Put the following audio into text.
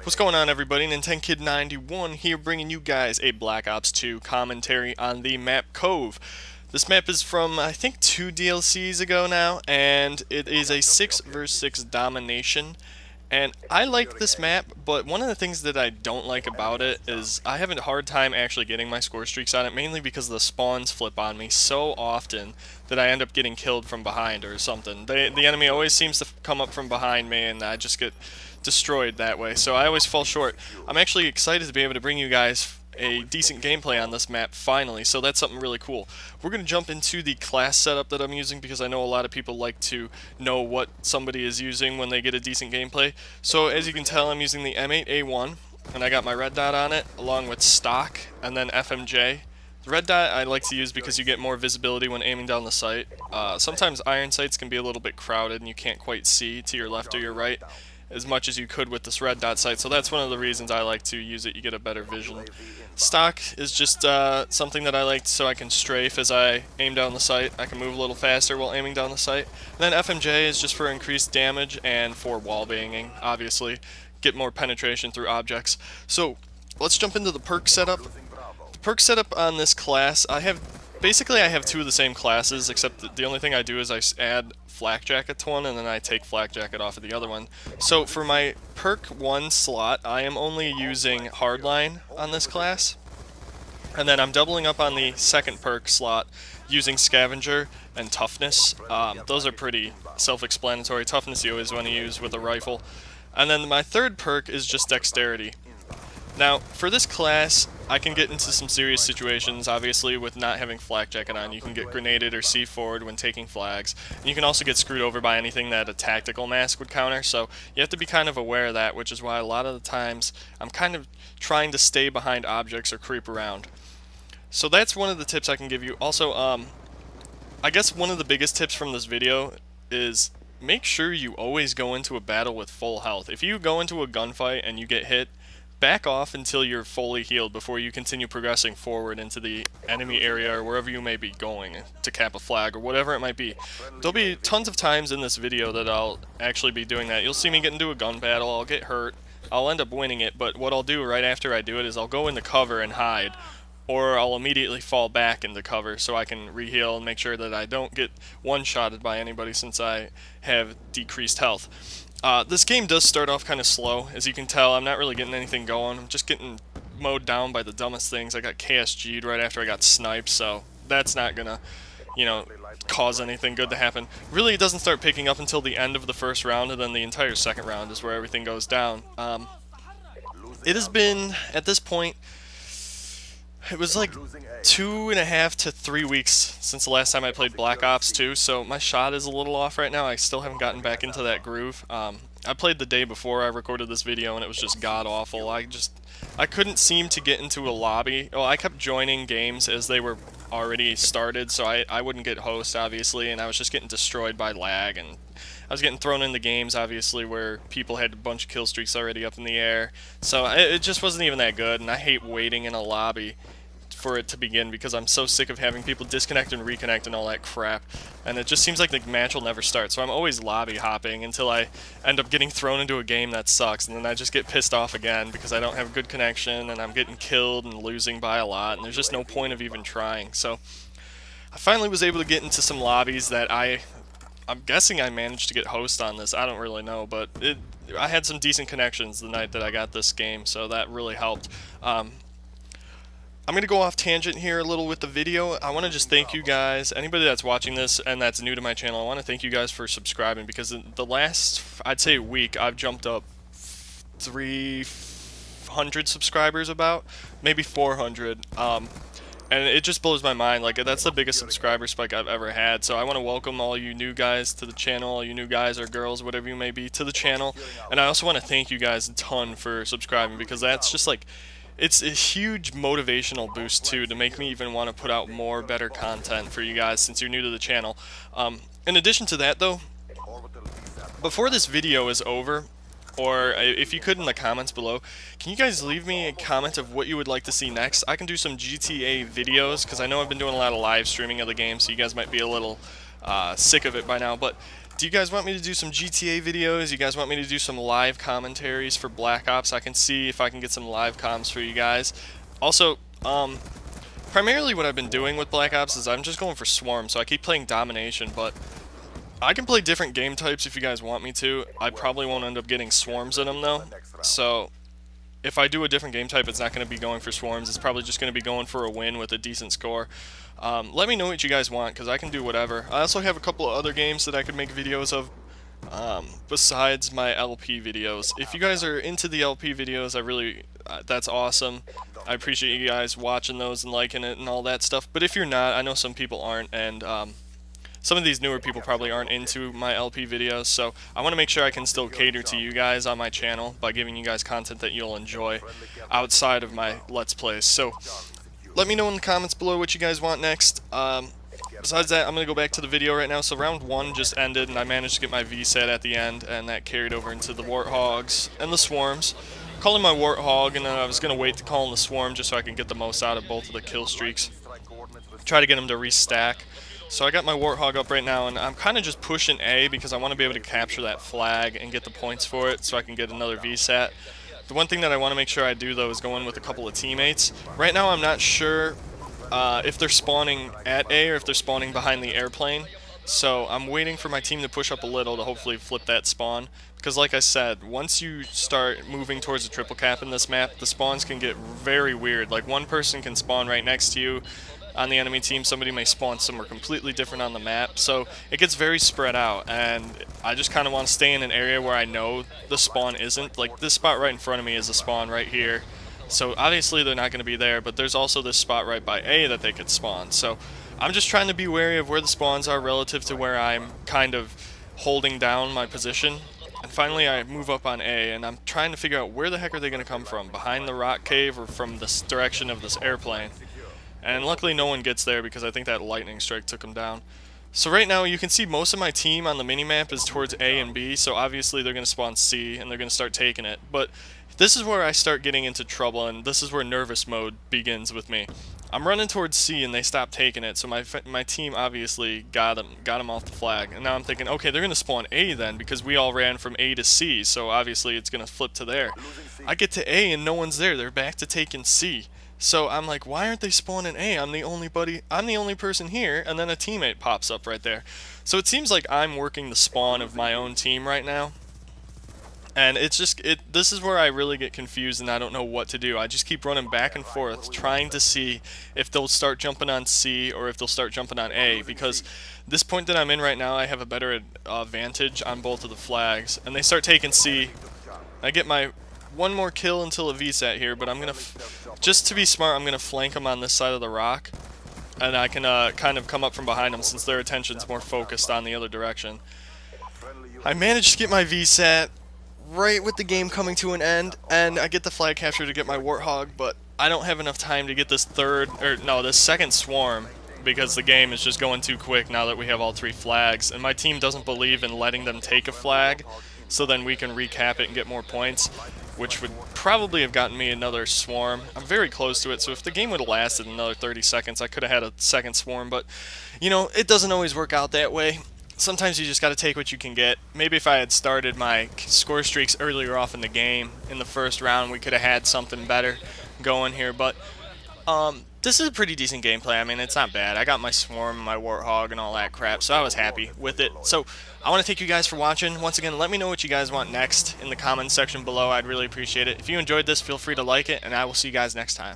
What's going on, everybody? Kid 91 here, bringing you guys a Black Ops 2 commentary on the map Cove. This map is from, I think, 2 DLCs ago now, and it is a 6 vs 6 domination. And I like this map, but one of the things that I don't like about it is I have a hard time actually getting my score streaks on it, mainly because the spawns flip on me so often that I end up getting killed from behind or something. The enemy always seems to come up from behind me, and I just get destroyed that way, so I always fall short. I'm actually excited to be able to bring you guys a decent gameplay on this map finally, so that's something really cool. We're going to jump into the class setup that I'm using because I know a lot of people like to know what somebody is using when they get a decent gameplay. So as you can tell, I'm using the M8A1, and I got my red dot on it along with stock and then FMJ. The red dot I like to use because you get more visibility when aiming down the sight. Sometimes iron sights can be a little bit crowded and you can't quite see to your left or your right as much as you could with this red dot sight, so that's one of the reasons I like to use it. You get a better vision. Stock is just something that I like so I can strafe as I aim down the sight. I can move a little faster while aiming down the sight. And then FMJ is just for increased damage and for wall banging, obviously. Get more penetration through objects. So let's jump into the perk setup. The perk setup on this class, I have two of the same classes, except the only thing I do is I add flak jacket to one and then I take flak jacket off of the other one. So for my perk 1 slot, I am only using hardline on this class, and then I'm doubling up on the second perk slot using scavenger and toughness. Those are pretty self-explanatory. Toughness you always want to use with a rifle. And then my third perk is just dexterity. Now, for this class, I can get into some serious situations, obviously, with not having flak jacket on. You can get grenaded or C4'd when taking flags. And you can also get screwed over by anything that a tactical mask would counter, so you have to be kind of aware of that, which is why a lot of the times I'm kind of trying to stay behind objects or creep around. So that's one of the tips I can give you. Also, I guess one of the biggest tips from this video is make sure you always go into a battle with full health. If you go into a gunfight and you get hit, back off until you're fully healed before you continue progressing forward into the enemy area or wherever you may be going to cap a flag or whatever it might be. There'll be tons of times in this video that I'll actually be doing that. You'll see me get into a gun battle, I'll get hurt, I'll end up winning it, but what I'll do right after I do it is I'll go into cover and hide, or I'll immediately fall back into cover so I can re-heal and make sure that I don't get one-shotted by anybody since I have decreased health. This game does start off kind of slow. As you can tell, I'm not really getting anything going. I'm just getting mowed down by the dumbest things. I got KSG'd right after I got sniped, so that's not gonna, cause anything good to happen. Really, it doesn't start picking up until the end of the first round, and then the entire second round is where everything goes down. It has been, at this point, it was like 2.5 to 3 weeks since the last time I played Black Ops 2, so my shot is a little off right now. I still haven't gotten back into that groove. I played the day before I recorded this video and it was just god-awful. I couldn't seem to get into a lobby. Well, I kept joining games as they were already started, so I wouldn't get host, obviously, and I was just getting destroyed by lag, and I was getting thrown into games, obviously, where people had a bunch of kill streaks already up in the air. So it just wasn't even that good, and I hate waiting in a lobby for it to begin because I'm so sick of having people disconnect and reconnect and all that crap, and it just seems like the match will never start, so I'm always lobby hopping until I end up getting thrown into a game that sucks, and then I just get pissed off again because I don't have good connection and I'm getting killed and losing by a lot, and there's just no point of even trying. So I finally was able to get into some lobbies that I'm guessing I managed to get host on this. I don't really know, but I had some decent connections the night that I got this game, so that really helped. I'm going to go off tangent here a little with the video. I want to just thank you guys, anybody that's watching this and that's new to my channel. I want to thank you guys for subscribing because in the last, I'd say, week, I've jumped up 300 subscribers, about maybe 400. And it just blows my mind. Like, that's the biggest subscriber spike I've ever had. So I want to welcome all you new guys to the channel, all you new guys or girls, whatever you may be, to the channel. And I also want to thank you guys a ton for subscribing because that's just like, it's a huge motivational boost too to make me even want to put out more better content for you guys since you're new to the channel. In addition to that though, before this video is over, or if you could in the comments below, can you guys leave me a comment of what you would like to see next? I can do some GTA videos because I know I've been doing a lot of live streaming of the game, so you guys might be a little sick of it by now, but Do you guys want me to do some GTA videos? You guys want me to do some live commentaries for Black Ops? I can see if I can get some live comms for you guys. Also, primarily what I've been doing with Black Ops is I'm just going for Swarm, so I keep playing Domination, but I can play different game types if you guys want me to. I probably won't end up getting Swarms in them though, so if I do a different game type, it's not going to be going for Swarms. It's probably just going to be going for a win with a decent score. Let me know what you guys want, because I can do whatever. I also have a couple of other games that I could make videos of besides my LP videos. If you guys are into the LP videos, I really, that's awesome. I appreciate you guys watching those and liking it and all that stuff. But if you're not, I know some people aren't, and some of these newer people probably aren't into my LP videos, so I want to make sure I can still cater to you guys on my channel by giving you guys content that you'll enjoy outside of my Let's Plays. So let me know in the comments below what you guys want next. Besides that, I'm going to go back to the video right now. So round 1 just ended, and I managed to get my VSAT at the end, and that carried over into the Warthogs and the Swarms. Calling my Warthog, and then I was going to wait to call in the Swarm just so I can get the most out of both of the kill streaks. Try to get them to restack. So I got my Warthog up right now, and I'm kind of just pushing A because I want to be able to capture that flag and get the points for it so I can get another VSAT. The one thing that I want to make sure I do, though, is go in with a couple of teammates. Right now I'm not sure if they're spawning at A or if they're spawning behind the airplane. So I'm waiting for my team to push up a little to hopefully flip that spawn. Because like I said, once you start moving towards a triple cap in this map, the spawns can get very weird. Like one person can spawn right next to you on the enemy team, somebody may spawn somewhere completely different on the map, so it gets very spread out, and I just kind of want to stay in an area where I know the spawn isn't. Like this spot right in front of me is a spawn right here, so obviously they're not going to be there, but there's also this spot right by A that they could spawn, so I'm just trying to be wary of where the spawns are relative to where I'm kind of holding down my position. And finally I move up on A, and I'm trying to figure out where the heck are they going to come from, behind the rock cave or from this direction of this airplane. And luckily no one gets there because I think that lightning strike took them down. So right now you can see most of my team on the minimap is towards A and B, so obviously they're going to spawn C and they're going to start taking it. But this is where I start getting into trouble, and this is where nervous mode begins with me. I'm running towards C and they stop taking it, so my team obviously got him off the flag. And now I'm thinking, okay, they're going to spawn A then because we all ran from A to C, so obviously it's going to flip to there. I get to A and no one's there. They're back to taking C. So I'm like, why aren't they spawning A? I'm the only person here, and then a teammate pops up right there. So it seems like I'm working the spawn of my own team right now. And it's just, this is where I really get confused and I don't know what to do. I just keep running back and forth trying to see if they'll start jumping on C or if they'll start jumping on A, because this point that I'm in right now I have a better advantage on both of the flags. And they start taking C. I get my one more kill until a VSAT here, but I'm going to, just to be smart, I'm going to flank them on this side of the rock. And I can kind of come up from behind them since their attention's more focused on the other direction. I managed to get my VSAT right with the game coming to an end, and I get the flag capture to get my Warthog, but I don't have enough time to get this this second swarm because the game is just going too quick now that we have all 3 flags, and my team doesn't believe in letting them take a flag so then we can recap it and get more points, which would probably have gotten me another swarm. I'm very close to it, so if the game would have lasted another 30 seconds, I could have had a second swarm, but, you know, it doesn't always work out that way. Sometimes you just got to take what you can get. Maybe if I had started my score streaks earlier off in the game, in the first round, we could have had something better going here, but this is a pretty decent gameplay. I mean, it's not bad. I got my swarm, my Warthog, and all that crap, so I was happy with it. So I want to thank you guys for watching. Once again, let me know what you guys want next in the comments section below. I'd really appreciate it. If you enjoyed this, feel free to like it, and I will see you guys next time.